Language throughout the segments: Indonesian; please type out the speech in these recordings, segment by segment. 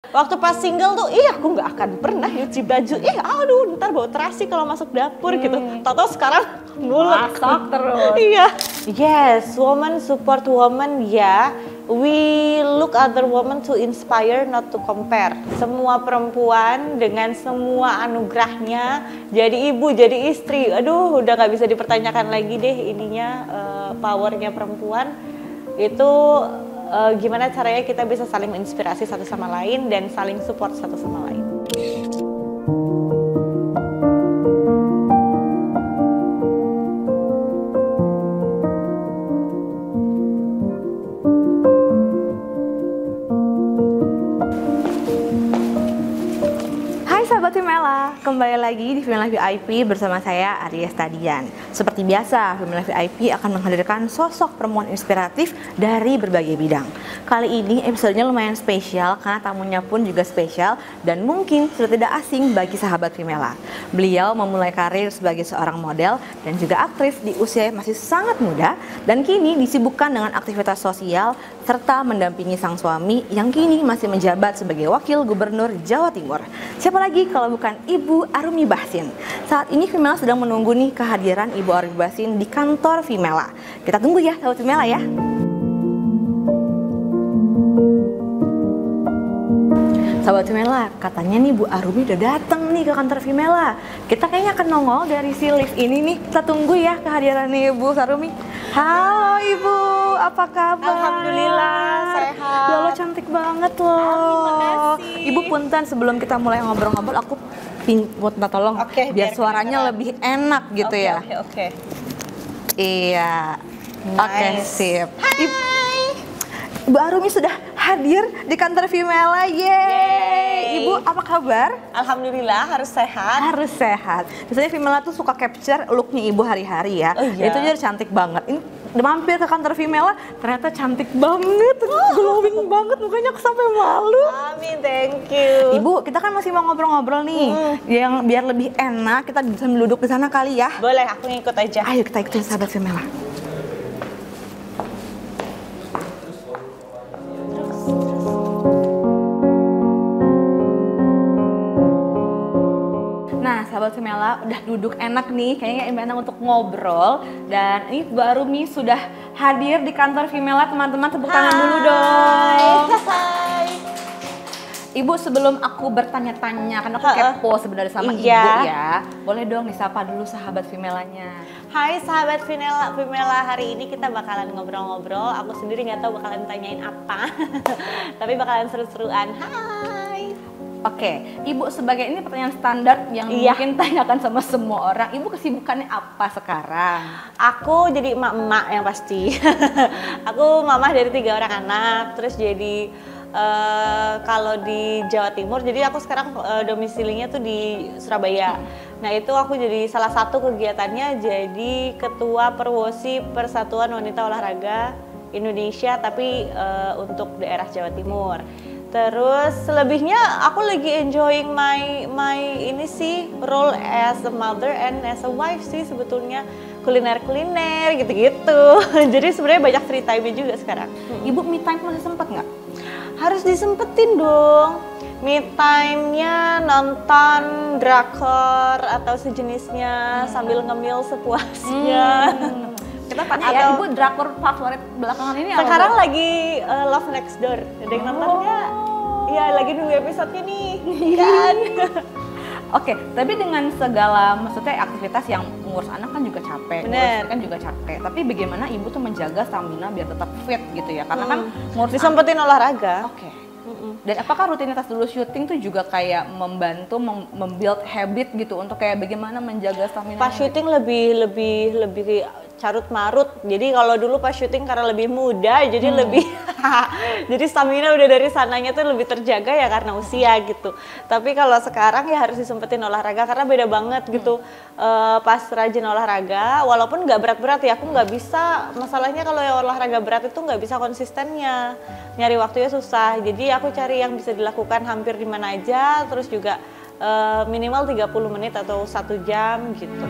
Waktu pas single tuh, aku nggak akan pernah nyuci baju. Aduh, ntar bau terasi kalau masuk dapur gitu. Tahu-tahu sekarang mulut masak terus. Iya. Yes, woman support woman ya. We look other women to inspire, not to compare. Semua perempuan dengan semua anugerahnya, jadi ibu, jadi istri. Aduh, udah nggak bisa dipertanyakan lagi deh ininya, powernya perempuan. Itu gimana caranya kita bisa saling menginspirasi satu sama lain dan saling support satu sama lain. Sahabat Vimela, kembali lagi di Vimela VIP bersama saya Arya Stadian. Seperti biasa, Vimela VIP akan menghadirkan sosok perempuan inspiratif dari berbagai bidang. Kali ini episodenya lumayan spesial karena tamunya pun juga spesial dan mungkin sudah tidak asing bagi sahabat Vimela. Beliau memulai karir sebagai seorang model dan juga aktris di usia masih sangat muda dan kini disibukkan dengan aktivitas sosial serta mendampingi sang suami yang kini masih menjabat sebagai Wakil Gubernur Jawa Timur. Siapa lagi kalau bukan Ibu Arumi Bahsin. Saat ini Vimela sedang menunggu nih kehadiran Ibu Arumi Bahsin di kantor Vimela. Kita tunggu ya sahabat Vimela ya. Sahabat Vimela, katanya nih Bu Arumi udah datang nih ke kantor Vimela. Kita kayaknya akan nongol dari si lift ini nih. Kita tunggu ya kehadirannya Ibu Arumi. Halo Ibu, apa kabar? Alhamdulillah, sehat. Ya lo cantik banget loh. Makasih. Ibu punten sebelum kita mulai ngobrol-ngobrol, aku buat minta tolong biar suaranya lebih enak gitu ya. Oke. Iya. Nice. Oke, sip. Hai. Ibu Arumi sudah hadir di kantor Vimela. Yeay. Ibu apa kabar? Alhamdulillah, harus sehat. Harus sehat. Biasanya Vimela tuh suka capture looknya Ibu hari-hari ya. Oh, iya. Itu jadi cantik banget. Ini udah mampir ke kantor Vimela, ternyata cantik banget, glowing banget mukanya, aku sampai malu. Amin, thank you. Ibu, kita kan masih mau ngobrol-ngobrol nih, yang biar lebih enak kita bisa duduk di sana kali ya. Boleh, aku ngikut aja. Ayo kita ikutin sahabat Vimela. Nah, sahabat Vimela udah duduk enak nih, kayaknya enak untuk ngobrol. Dan ini Bu Arumi sudah hadir di kantor Vimela, teman-teman tepuk tangan dulu dong. Hai. Ibu, sebelum aku bertanya-tanya, karena aku kepo sebenarnya sama Ibu ya, boleh dong disapa dulu sahabat Vimelanya. Hai sahabat Vimela, hari ini kita bakalan ngobrol-ngobrol. Aku sendiri nggak tahu bakalan tanyain apa, tapi bakalan seru-seruan. Hai. Oke, Ibu sebagai ini pertanyaan standar yang mungkin tanyakan sama semua orang. Ibu kesibukannya apa sekarang? Aku jadi emak-emak yang pasti. Aku mamah dari 3 orang anak, terus jadi kalau di Jawa Timur, jadi aku sekarang domisilinya tuh di Surabaya. Nah itu aku jadi salah satu kegiatannya jadi ketua Perwosi Persatuan Wanita Olahraga Indonesia, tapi untuk daerah Jawa Timur. Terus selebihnya aku lagi enjoying my ini sih role as a mother and as a wife sih sebetulnya, kuliner gitu-gitu. Jadi sebenarnya banyak free time juga sekarang. Ibu me time masih sempat nggak? Harus disempetin dong. Me time-nya nonton drakor atau sejenisnya sambil ngemil sepuasnya. Kita tanya ya, Ibu drakor favorit belakangan ini apa? Sekarang lagi Love Next Door. Ada yang nonton nggak? Iya, lagi nunggu episode-nya nih. Kan? Oke, tapi dengan segala maksudnya aktivitas yang ngurus anak kan juga capek, Bener. ngurus kan juga capek. Tapi bagaimana Ibu tuh menjaga stamina biar tetap fit gitu ya? Karena kan ngurus disempetin olahraga. Oke. Dan apakah rutinitas dulu syuting tuh juga kayak membantu membuild habit gitu untuk kayak bagaimana menjaga stamina? Pas syuting lebih carut marut. Jadi kalau dulu pas syuting karena lebih muda, jadi lebih jadi stamina udah dari sananya tuh lebih terjaga ya karena usia gitu. Tapi kalau sekarang ya harus disempetin olahraga karena beda banget gitu. Pas rajin olahraga, walaupun nggak berat-berat ya, aku nggak bisa. Masalahnya kalau yang olahraga berat itu nggak bisa konsistennya, nyari waktunya susah. Jadi aku cari yang bisa dilakukan hampir di mana aja, terus juga minimal 30 menit atau 1 jam gitu.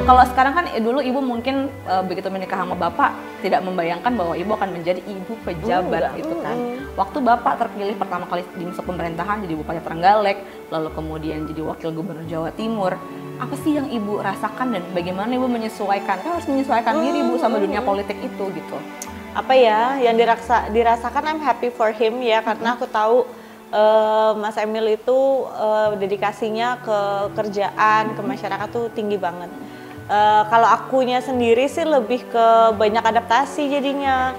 Kalau sekarang kan dulu ibu mungkin begitu menikah sama bapak tidak membayangkan bahwa ibu akan menjadi ibu pejabat gitu kan. Waktu bapak terpilih pertama kali di masa pemerintahan jadi Bupati Trenggalek, lalu kemudian jadi Wakil Gubernur Jawa Timur, apa sih yang ibu rasakan dan bagaimana ibu menyesuaikan? Kan harus menyesuaikan diri ibu sama dunia politik itu gitu. Apa ya yang dirasakan, I'm happy for him ya, karena aku tahu Mas Emil itu dedikasinya ke kerjaan, ke masyarakat tuh tinggi banget. Kalau akunya sendiri sih lebih ke banyak adaptasi jadinya.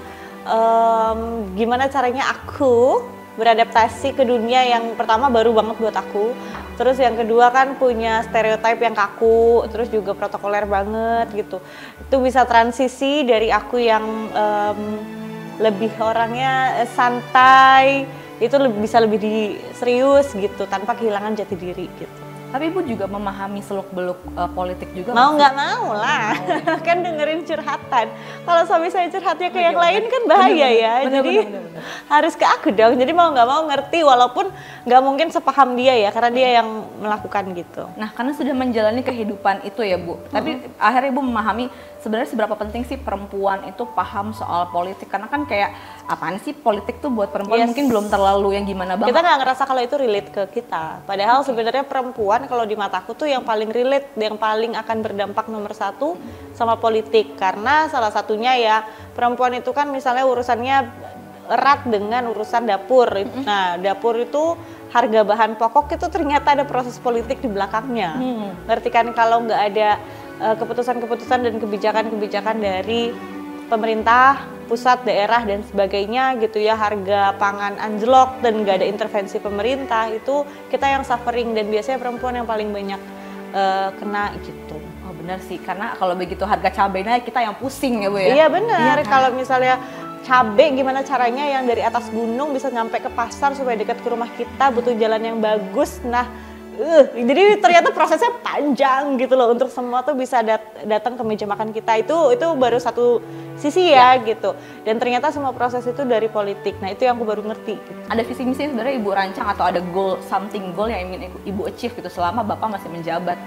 Gimana caranya aku beradaptasi ke dunia yang pertama baru banget buat aku. Terus yang kedua kan punya stereotip yang kaku, terus juga protokoler banget gitu. Itu bisa transisi dari aku yang lebih orangnya santai, itu bisa lebih serius gitu tanpa kehilangan jati diri gitu. Tapi ibu juga memahami seluk-beluk politik juga. Mau nggak mau lah, kan dengerin curhatan. Kalau suami saya curhatnya ke yang lain kan bahaya ya. Jadi harus ke aku dong. Jadi mau nggak mau ngerti, walaupun nggak mungkin sepaham dia ya, karena dia yang melakukan gitu. Nah, karena sudah menjalani kehidupan itu ya Bu. Tapi akhirnya ibu memahami sebenarnya seberapa penting sih perempuan itu paham soal politik. Karena kan kayak apaan sih politik tuh buat perempuan mungkin belum terlalu yang gimana banget. Kita nggak ngerasa kalau itu relate ke kita. Padahal sebenarnya perempuan kalau di mataku tuh yang paling relate, yang paling akan berdampak nomor satu sama politik. Karena salah satunya ya perempuan itu kan misalnya urusannya erat dengan urusan dapur. Nah dapur itu harga bahan pokok itu ternyata ada proses politik di belakangnya. Ngerti kan, kalau nggak ada keputusan-keputusan dan kebijakan-kebijakan dari pemerintah, pusat, daerah dan sebagainya gitu ya, harga pangan anjlok dan nggak ada intervensi pemerintah, itu kita yang suffering dan biasanya perempuan yang paling banyak kena gitu. Oh benar sih, karena kalau begitu harga cabai naik kita yang pusing ya Bu ya. Iya benar, iya, kan? Kalau misalnya cabai gimana caranya yang dari atas gunung bisa nyampe ke pasar supaya dekat ke rumah kita, butuh jalan yang bagus. Nah jadi ternyata prosesnya panjang gitu loh untuk semua tuh bisa datang ke meja makan kita. Itu baru satu sisi ya gitu. Dan ternyata semua proses itu dari politik. Nah itu yang aku baru ngerti gitu. Ada visi misi yang sebenarnya ibu rancang atau ada something goal yang ingin ibu achieve gitu selama bapak masih menjabat?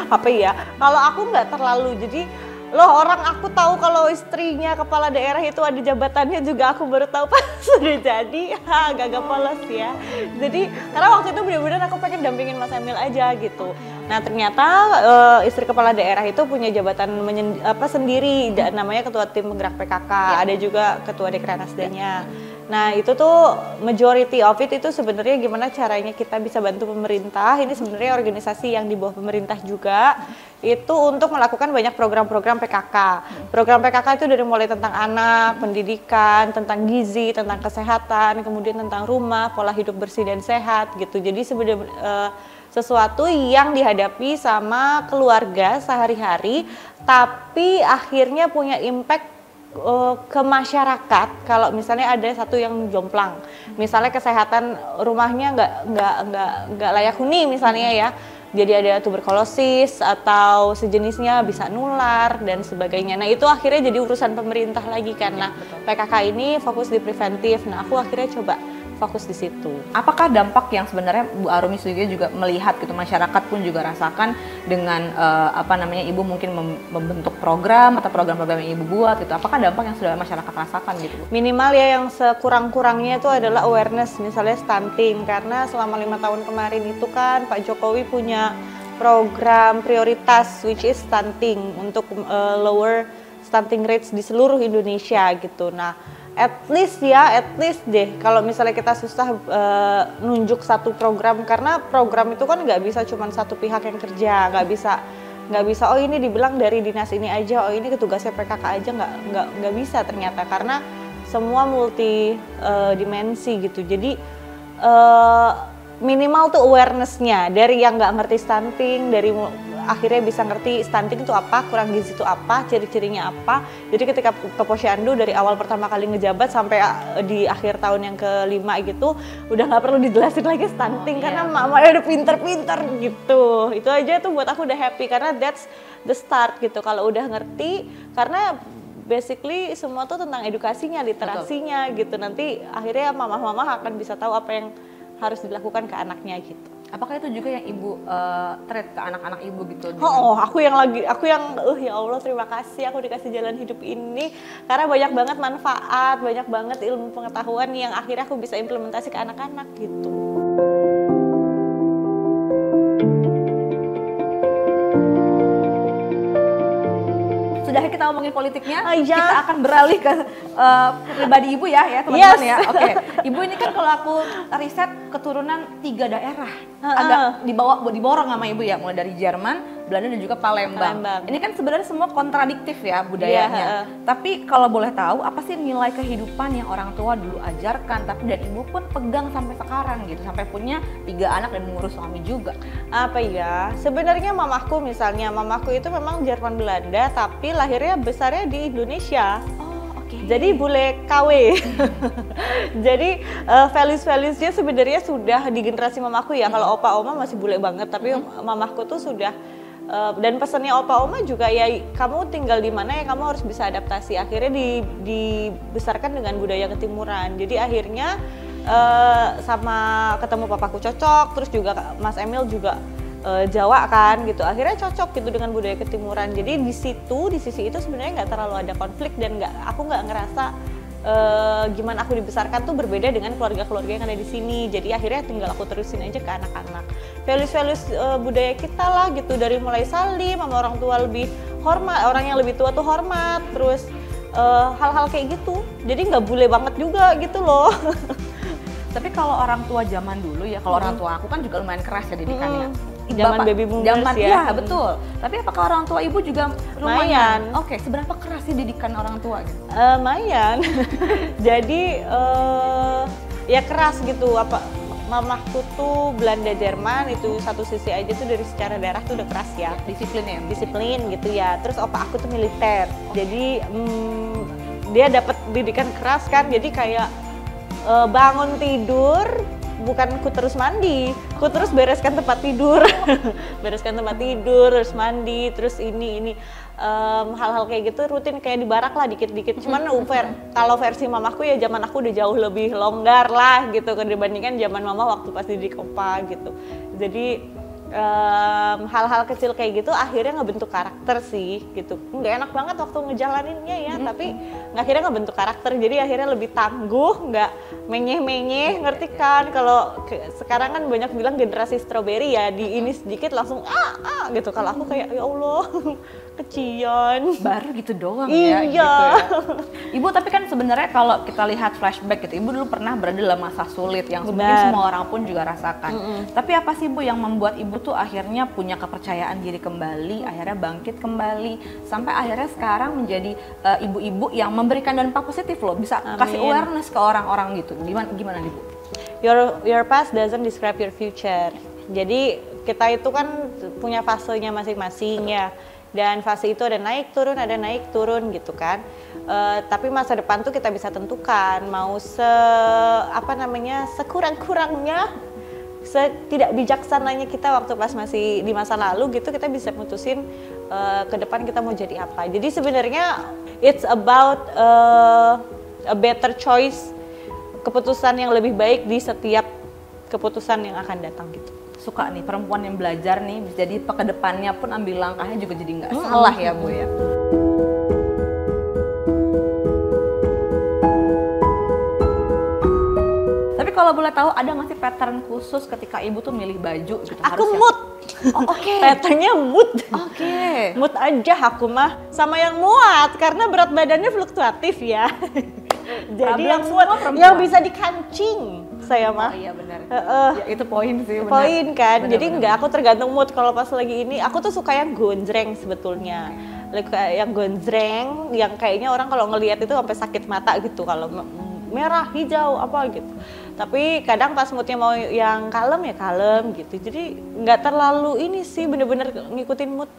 Apa ya? Kalau aku nggak terlalu, jadi loh orang aku tahu kalau istrinya kepala daerah itu ada jabatannya juga aku baru tahu pas sudah jadi. Agak polos ya. Jadi karena waktu itu benar-benar aku pengen dampingin Mas Emil aja gitu. Nah ternyata istri kepala daerah itu punya jabatan sendiri, namanya ketua tim penggerak PKK, ada juga ketua Dekranasdanya. Nah itu tuh majority of it itu sebenarnya gimana caranya kita bisa bantu pemerintah. Ini sebenarnya organisasi yang di bawah pemerintah juga, itu untuk melakukan banyak program-program PKK. Program PKK itu dari mulai tentang anak, pendidikan, tentang gizi, tentang kesehatan, kemudian tentang rumah, pola hidup bersih dan sehat gitu. Jadi sebenarnya sesuatu yang dihadapi sama keluarga sehari-hari, tapi akhirnya punya impact ke masyarakat. Kalau misalnya ada satu yang jomplang, misalnya kesehatan rumahnya nggak layak huni misalnya ya, jadi ada tuberkulosis atau sejenisnya bisa nular dan sebagainya. Nah itu akhirnya jadi urusan pemerintah lagi karena PKK ini fokus di preventif. Nah aku akhirnya coba fokus di situ. Apakah dampak yang sebenarnya Bu Arumi juga melihat gitu, masyarakat pun juga rasakan dengan ibu mungkin membentuk program atau program-program yang ibu buat gitu, apakah dampak yang sudah masyarakat rasakan gitu Bu? Minimal ya yang sekurang-kurangnya itu adalah awareness, misalnya stunting, karena selama 5 tahun kemarin itu kan Pak Jokowi punya program prioritas which is stunting untuk lower stunting rates di seluruh Indonesia gitu. Nah at least deh kalau misalnya kita susah nunjuk satu program, karena program itu kan nggak bisa cuma satu pihak yang kerja, nggak bisa oh ini dibilang dari dinas ini aja, oh ini tugasnya PKK aja, nggak bisa ternyata, karena semua multi dimensi gitu. Jadi minimal tuh awareness-nya dari yang nggak ngerti stunting, dari akhirnya bisa ngerti stunting itu apa, kurang gizi itu apa, ciri-cirinya apa. Jadi ketika ke Posyandu dari awal pertama kali ngejabat sampai di akhir tahun yang kelima gitu, udah nggak perlu dijelasin lagi stunting karena mamanya udah pinter-pinter gitu. Itu aja tuh buat aku udah happy karena that's the start gitu. Kalau udah ngerti, karena basically semua tuh tentang edukasinya, literasinya gitu. Nanti akhirnya mama-mama akan bisa tahu apa yang harus dilakukan ke anaknya gitu. Apakah itu juga yang ibu treat ke anak-anak ibu gitu? Aku yang ya Allah terima kasih aku dikasih jalan hidup ini karena banyak banget manfaat, banyak banget ilmu pengetahuan yang akhirnya aku bisa implementasi ke anak-anak gitu. Sudah kita ngomongin politiknya, iya. kita akan beralih ke pribadi ibu ya teman-teman ya. Oke, ibu ini kan kalau aku riset keturunan 3 daerah, agak diborong sama ibu ya, mulai dari Jerman, Belanda dan juga Palembang. Ini kan sebenarnya semua kontradiktif ya budayanya. Tapi kalau boleh tahu, apa sih nilai kehidupan yang orang tua dulu ajarkan, tapi dan ibu pun pegang sampai sekarang gitu, sampai punya 3 anak dan mengurus suami juga? Apa ya? Sebenarnya mamaku itu memang Jerman Belanda, tapi lahirnya besarnya di Indonesia. Jadi bule KW. Jadi values-valuesnya sebenarnya sudah di generasi mamaku ya. Kalau opa oma masih bule banget, tapi mamaku tuh sudah dan pesannya opa oma juga ya, kamu tinggal di mana ya kamu harus bisa adaptasi. Akhirnya dibesarkan dengan budaya ketimuran. Jadi akhirnya sama ketemu papaku cocok, terus juga Mas Emil juga Jawa kan gitu, akhirnya cocok gitu dengan budaya ketimuran. Jadi di sisi itu sebenarnya nggak terlalu ada konflik dan aku nggak ngerasa gimana aku dibesarkan tuh berbeda dengan keluarga-keluarga yang ada di sini. Jadi akhirnya tinggal aku terusin aja ke anak-anak values budaya kita lah gitu, dari mulai salim sama orang tua lebih hormat, orang yang lebih tua tuh hormat, terus hal-hal kayak gitu. Jadi nggak bule banget juga gitu loh. Tapi kalau orang tua zaman dulu ya, kalau orang tua aku kan juga lumayan keras ya didikannya. Zaman baby boomers ya. Betul. Tapi apakah orang tua ibu juga lumayan? Oke, seberapa keras sih didikan orang tua gitu? Lumayan. Jadi ya keras gitu. Mamaku tuh Belanda Jerman, itu satu sisi aja tuh dari secara darah tuh udah keras ya. Disiplin gitu ya. Terus opa aku tuh militer. Jadi dia dapat didikan keras kan. Jadi kayak bangun tidur bukan ku terus mandi, ku terus bereskan tempat tidur, terus mandi, terus ini hal-hal kayak gitu rutin kayak di barak lah dikit-dikit. Cuman kalau versi mamaku ya zaman aku udah jauh lebih longgar lah gitu dibandingkan zaman mama waktu pas didik opa gitu. Jadi hal-hal kecil kayak gitu akhirnya ngebentuk karakter sih gitu. Nggak enak banget waktu ngejalaninnya ya, tapi akhirnya ngebentuk karakter. Jadi akhirnya lebih tangguh, nggak menyeh-menyeh, ngerti kan? Kalau sekarang kan banyak bilang generasi strawberry ya, di ini sedikit langsung gitu. Kalau aku kayak ya Allah kecian. Baru gitu doang ya. Gitu ya. Ibu tapi kan sebenarnya kalau kita lihat flashback gitu, ibu dulu pernah berada dalam masa sulit yang mungkin semua orang pun juga rasakan. Tapi apa sih Bu yang membuat ibu tuh akhirnya punya kepercayaan diri kembali, akhirnya bangkit kembali, sampai akhirnya sekarang menjadi ibu-ibu yang memberikan dampak positif loh, bisa kasih awareness ke orang-orang gitu. Gimana nih Bu? Your past doesn't describe your future. Jadi kita itu kan punya fasenya masing-masing ya. Dan fase itu ada naik turun gitu kan. Tapi masa depan tuh kita bisa tentukan mau sekurang-kurangnya, tidak bijaksananya kita waktu pas masih di masa lalu gitu, kita bisa mutusin ke depan kita mau jadi apa. Jadi sebenarnya it's about a better choice, keputusan yang lebih baik di setiap keputusan yang akan datang gitu. Suka nih perempuan yang belajar nih, jadi ke depannya pun ambil langkahnya juga jadi nggak salah ya Bu ya. Tapi kalau boleh tahu ada nggak sih pattern khusus ketika ibu tuh milih baju gitu? Aku mood. Patternnya mood. Mood aja aku mah, sama yang muat karena berat badannya fluktuatif ya. Jadi yang muat, yang bisa dikancing saya mah. Iya benar. Ya, itu poin sih. Poin kan. Jadi enggak, aku tergantung mood. Kalau pas lagi ini, aku tuh suka yang gonjreng sebetulnya. Yang gonjreng, yang kayaknya orang kalau ngelihat itu sampai sakit mata gitu. Kalau merah, hijau, apa gitu. Tapi kadang pas moodnya mau yang kalem ya kalem gitu. Jadi nggak terlalu ini sih, bener-bener ngikutin mood.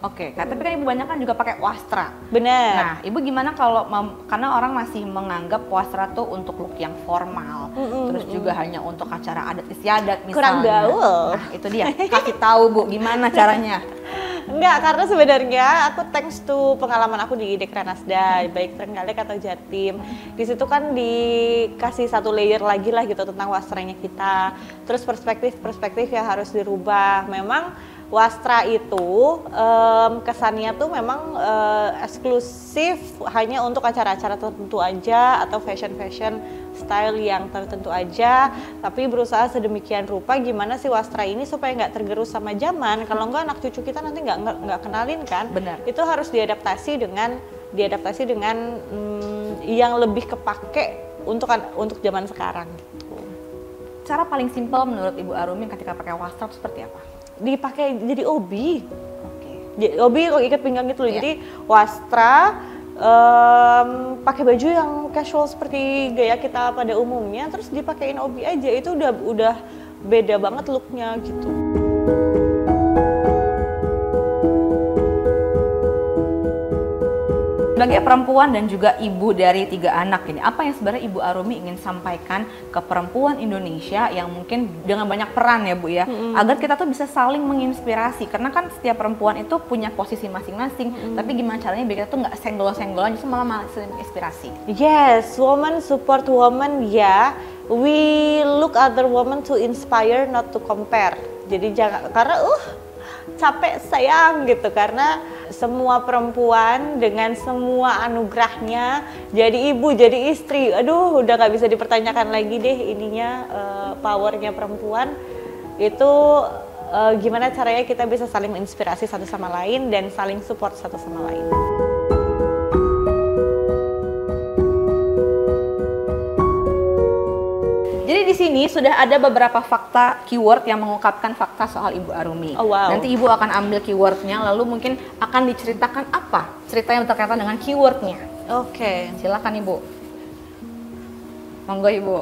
Tapi kan ibu banyak kan juga pakai wastra. Bener. Nah, ibu gimana kalau karena orang masih menganggap wastra tuh untuk look yang formal, terus juga hanya untuk acara adat istiadat misalnya. Kurang gaul. Nah, itu dia. Kasih tahu Bu, gimana caranya? Enggak, karena sebenarnya aku thanks to pengalaman aku di Dekranasda, baik Trenggalek atau Jatim. Di situ kan dikasih satu layer lagi lah gitu tentang wastranya kita. Terus perspektif yang harus dirubah. Memang wastra itu kesannya tuh memang eksklusif hanya untuk acara-acara tertentu aja atau fashion style yang tertentu aja, tapi berusaha sedemikian rupa gimana sih wastra ini supaya nggak tergerus sama zaman. Kalau nggak anak cucu kita nanti nggak kenalin kan. Benar. Itu harus diadaptasi dengan yang lebih kepake untuk zaman sekarang gitu. Cara paling simpel menurut Ibu Arumi ketika pakai wastra itu seperti apa? Dipakai jadi obi. Oke. Obi kok ikat pinggang gitu loh. Iya. Jadi wastra pakai baju yang casual seperti gaya kita pada umumnya, terus dipakein obi aja, itu udah beda banget looknya gitu. Sebagai perempuan dan juga ibu dari 3 anak ini, apa yang sebenarnya Ibu Arumi ingin sampaikan ke perempuan Indonesia yang mungkin dengan banyak peran ya Bu ya, agar kita tuh bisa saling menginspirasi, karena kan setiap perempuan itu punya posisi masing-masing, tapi gimana caranya biar kita tuh nggak senggol-senggolan, justru malah saling inspirasi. Yes, woman support woman ya. We look other women to inspire, not to compare. Jadi jangan, karena capek sayang gitu, karena semua perempuan dengan semua anugerahnya jadi ibu, jadi istri, aduh udah nggak bisa dipertanyakan lagi deh ininya, powernya perempuan itu. Gimana caranya kita bisa saling menginspirasi satu sama lain dan saling support satu sama lain. Jadi di sini sudah ada beberapa fakta keyword yang mengungkapkan fakta soal Ibu Arumi. Oh, wow. Nanti Ibu akan ambil keywordnya, lalu mungkin akan diceritakan apa cerita yang berkaitan dengan keywordnya. Oke. Silakan Ibu. Monggo Ibu.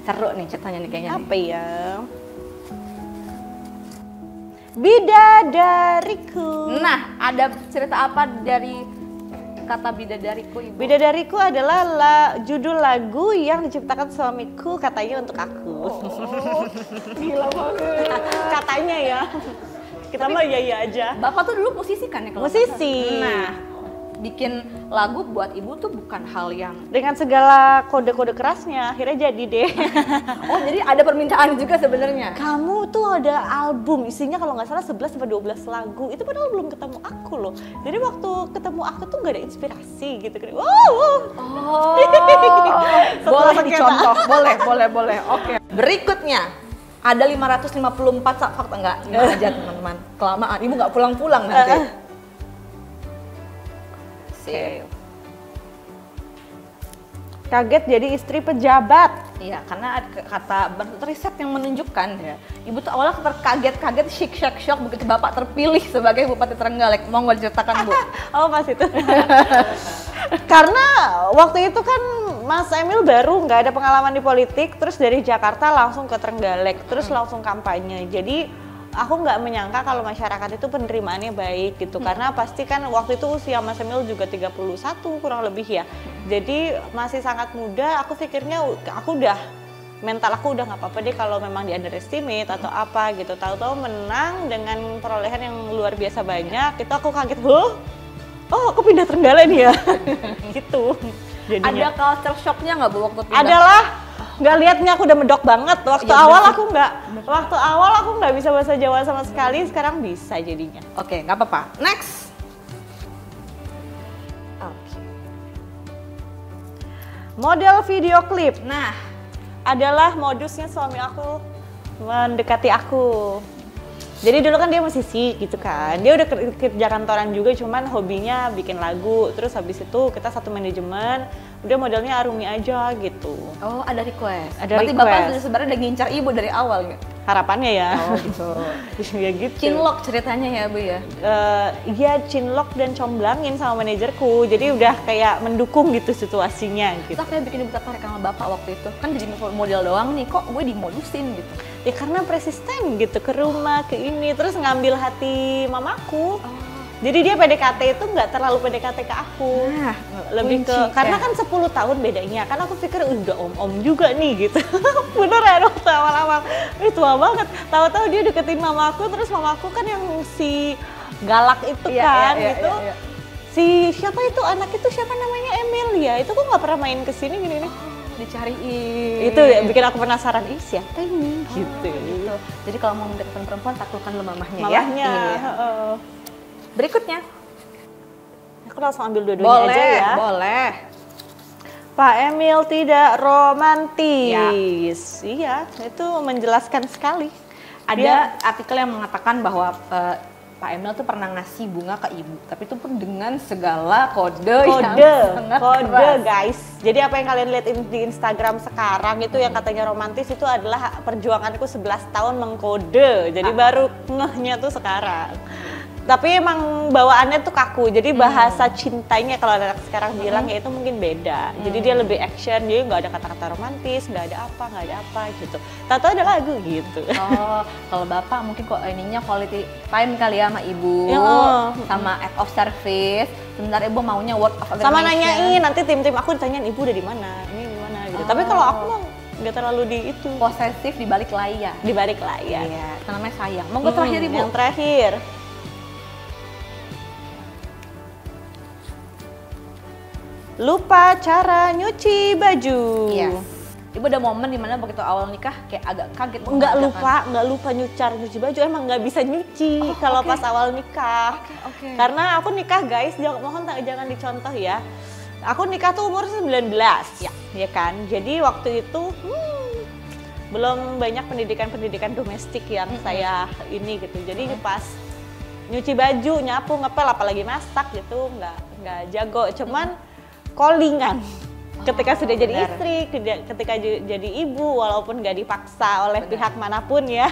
Seru nih ceritanya nih kayaknya. Apa ya? Bidadariku. Nah, ada cerita apa dari kata bidadariku Ibu? Bidadariku adalah judul lagu yang diciptakan suamiku katanya untuk aku. Gila banget. Katanya ya. Kita mah iya aja. Bapak tuh dulu musisi kan ya? Kalau Musisi. nah, bikin lagu buat Ibu tuh bukan hal yang... Dengan segala kode-kode kerasnya, akhirnya jadi deh. Oh, jadi ada permintaan juga sebenarnya? Kamu tuh ada album, isinya kalau nggak salah 11-12 lagu. Itu padahal belum ketemu aku loh. Jadi waktu ketemu aku tuh nggak ada inspirasi gitu. Wow. Oh, boleh dicontoh, boleh. Oke. Berikutnya, ada 554 fakta, enggak aja teman-teman. Kelamaan, Ibu nggak pulang-pulang nanti. Oke. Kaget jadi istri pejabat. Iya, karena ada kata riset yang menunjukkan ya, Ibu tuh awalnya terkaget-kaget, shock begitu Bapak terpilih sebagai Bupati Trenggalek. Monggo diceritakan Bu. Oh pas itu. Karena waktu itu kan Mas Emil baru nggak ada pengalaman di politik, terus dari Jakarta langsung ke Trenggalek, terus langsung kampanye. Jadi aku nggak menyangka kalau masyarakat itu penerimaannya baik gitu, karena pasti kan waktu itu usia Mas Emil juga 31 kurang lebih ya. Jadi masih sangat muda, aku pikirnya mental aku udah nggak apa-apa deh kalau memang di underestimate atau apa gitu. Tahu-tahu menang dengan perolehan yang luar biasa banyak, itu aku kaget, oh aku pindah Trenggalek nih ya. Gitu. Jadinya. Ada culture shocknya nggak Bu waktu pindah? Adalah. Nggak liatnya aku udah medok banget. Waktu awal aku nggak bisa bahasa Jawa sama sekali, sekarang bisa jadinya. Oke, nggak apa-apa. Next. Oke. Model video klip. Nah, adalah modusnya suami aku mendekati aku. Jadi dulu kan dia musisi gitu kan, dia udah kerja kantoran juga, cuman hobinya bikin lagu. Terus habis itu kita satu manajemen, udah modelnya Arumi aja gitu. oh ada request. Ada Berarti request. Bapak sebenarnya udah ngincar Ibu dari awal nggak? Harapannya ya. Oh gitu. Ya gitu. Cinlok ceritanya ya Bu ya? Iya, cinlok dan comblangin sama manajerku, jadi udah kayak mendukung gitu situasinya gitu. Terus kayak bikin Ibu tertarik sama Bapak waktu itu? Kan jadi model doang nih, kok gue dimodusin gitu? Ya karena persisten gitu, ke rumah, ke ini, terus ngambil hati mamaku. Jadi dia PDKT itu nggak terlalu PDKT ke aku, Nah, lebih ke kunci, karena kan 10 tahun bedanya, kan aku pikir udah om-om juga nih gitu. Beneran waktu awal-awal, tua banget. Tahu-tahu dia deketin mamaku, terus mamaku kan yang si galak itu Iya, kan iya, gitu. iya. Si siapa itu anak itu siapa namanya Emilia itu kok nggak pernah main kesini gini nih. Dicariin. Itu ya, bikin aku penasaran, ih siapa ini gitu. Gitu. Jadi kalau mau mendekatkan perempuan taklukkan mamahnya ya. Malahnya. Iya. Berikutnya. Aku langsung ambil dua-duanya aja ya. Boleh. Pak Emil tidak romantis. Iya, itu menjelaskan sekali. Ada artikel yang mengatakan bahwa Pak Emil tuh pernah ngasih bunga ke ibu, tapi itu pun dengan segala kode yang sangat keras. Guys. Jadi apa yang kalian lihat di Instagram sekarang itu yang katanya romantis itu adalah perjuanganku 11 tahun mengkode. Jadi baru ngehnya tuh sekarang. Tapi emang bawaannya tuh kaku, jadi bahasa cintanya kalau anak sekarang bilang ya itu mungkin beda. Jadi dia lebih action, dia nggak ada kata-kata romantis, nggak ada apa gitu. Tahu ada lagu gitu. Oh, kalau bapak mungkin kok ininya quality time kali ya sama ibu, sama act of service. Sebentar ibu maunya word of affirmation. Sama nanyain, nanti tim-tim aku ditanyain ibu udah di mana, ini di mana gitu. Tapi kalau aku mah nggak terlalu di itu. Posesif di balik layar. Di balik layar. Iya, itu namanya sayang. Monggo terakhir ibu. Yang terakhir. Lupa cara nyuci baju. Yes. Ibu ada momen dimana begitu awal nikah kayak agak kaget. Nggak lupa nyuci baju, emang nggak bisa nyuci kalau pas awal nikah. Karena aku nikah guys, mohon jangan dicontoh ya. Aku nikah tuh umur 19, ya kan. Jadi waktu itu belum banyak pendidikan domestik yang saya ini gitu. Jadi pas nyuci baju, nyapu, ngepel, apalagi masak gitu nggak jago. Cuman callingan ketika sudah jadi istri, ketika jadi ibu, walaupun gak dipaksa oleh pihak manapun ya,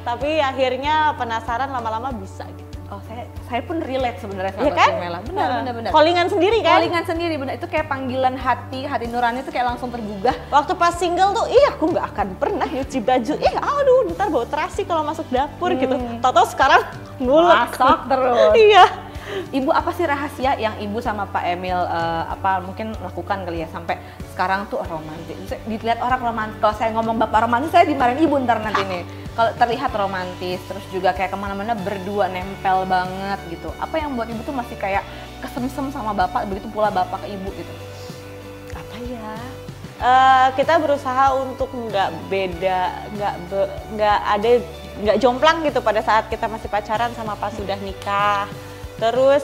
tapi akhirnya penasaran lama-lama bisa gitu. Oh, saya pun relate sebenarnya sama kan? Mela. Benar. Callingan sendiri kan? Callingan sendiri, benar. Itu kayak panggilan hati nurani itu kayak langsung tergugah. Waktu pas single tuh, aku nggak akan pernah nyuci baju. Aduh, ntar bau terasi kalau masuk dapur gitu. Tahu-tahu sekarang ngulek. Masak terus. Iya. Ibu apa sih rahasia yang ibu sama Pak Emil mungkin lakukan kali ya sampai sekarang tuh romantis? Dilihat orang romantis. Kalau saya ngomong bapak romantis, saya dimarahin ibu ntar nanti nih. Kalau terlihat romantis, terus juga kayak kemana-mana berdua nempel banget gitu. Apa yang buat ibu tuh masih kayak kesemsem sama bapak, begitu pula bapak ke ibu gitu? Apa ya? Kita berusaha untuk nggak jomplang gitu pada saat kita masih pacaran sama pas sudah nikah. Terus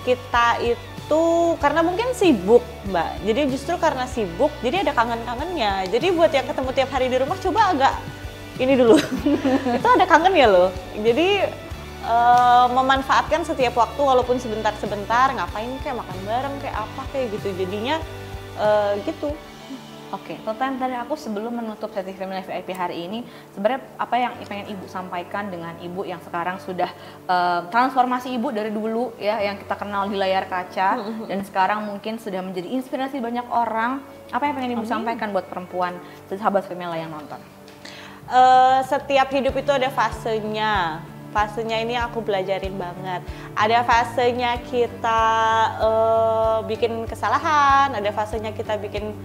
kita itu karena mungkin sibuk Mbak, jadi justru karena sibuk jadi ada kangen-kangennya. Jadi buat yang ketemu tiap hari di rumah coba agak ini dulu itu ada kangen ya loh. Jadi memanfaatkan setiap waktu walaupun sebentar-sebentar, ngapain kayak makan bareng kayak apa kayak gitu, jadinya gitu. Oke, pertanyaan dari aku sebelum menutup sesi Family VIP hari ini, sebenarnya apa yang pengen ibu sampaikan dengan ibu yang sekarang sudah transformasi ibu dari dulu ya yang kita kenal di layar kaca dan sekarang mungkin sudah menjadi inspirasi banyak orang. Apa yang pengen ibu sampaikan buat perempuan sahabat Femela yang nonton? Setiap hidup itu ada fasenya. Fasenya ini aku belajarin banget. Ada fasenya kita bikin kesalahan, ada fasenya kita bikin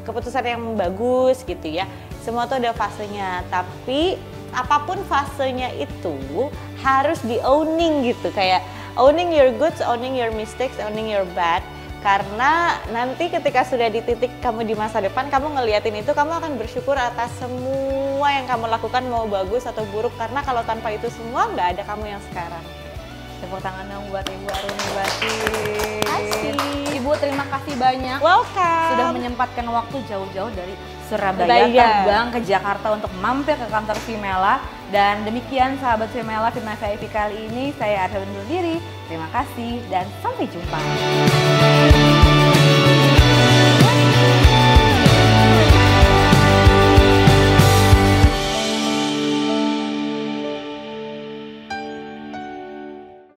keputusan yang bagus gitu ya. Semua tuh ada fasenya, tapi apapun fasenya itu harus di owning gitu, kayak owning your goods, owning your mistakes, owning your bad. Karena nanti ketika sudah di titik kamu di masa depan, kamu ngeliatin itu, kamu akan bersyukur atas semua yang kamu lakukan, mau bagus atau buruk. Karena kalau tanpa itu semua nggak ada kamu yang sekarang. Tepuk tangan dong buat Ibu Aruni Bati. Kasih. Ibu terima kasih banyak. Welcome. Sudah menyempatkan waktu jauh-jauh dari Surabaya terbang ke Jakarta untuk mampir ke kantor Femela. Dan demikian sahabat Femela, Fitnah VIP kali ini saya Arda undur diri. Terima kasih dan sampai jumpa.